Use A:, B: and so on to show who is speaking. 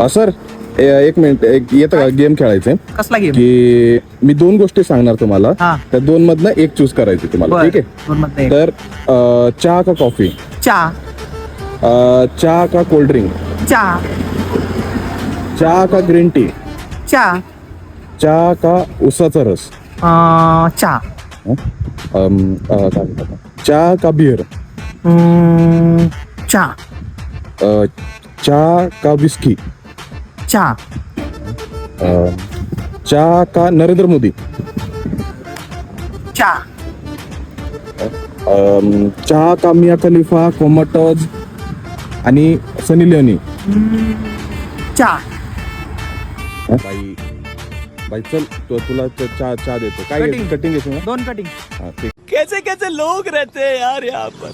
A: Sir एक minute येतं का गेम खेळायचंय
B: कसला गेम?
A: की मी 2 गोष्टी सांगणार तुम्हाला
B: हा.
A: त्या 2 मधनं एक चूज करायची तुम्हाला. ठीक आहे
B: आहे
A: तर चहा का कॉफी,
B: चहा.
A: चहा का कोल्ड ड्रिंक,
B: चहा.
A: चहा का ग्रीन टी,
B: चहा.
A: चहा का उसाचा रस,
B: चहा.
A: काय म्हणतात? चहा का बिअर,
B: चहा.
A: चहा का विस्की,
B: चहा.
A: चहा का नरेंद्र मोदी,
B: चहा.
A: चहा का मिया खलिफा, कोमटोज आणि सनी लिओनी.
B: चहा.
A: बाई बाई चल तुला चहा देतो. काय
B: Cutting.
A: कटिंग घेतो ना?
B: 2 कटिंग.
A: हा, ठीक.
C: कैसे कैसे लोग रहते हैं यार यहाँ पर.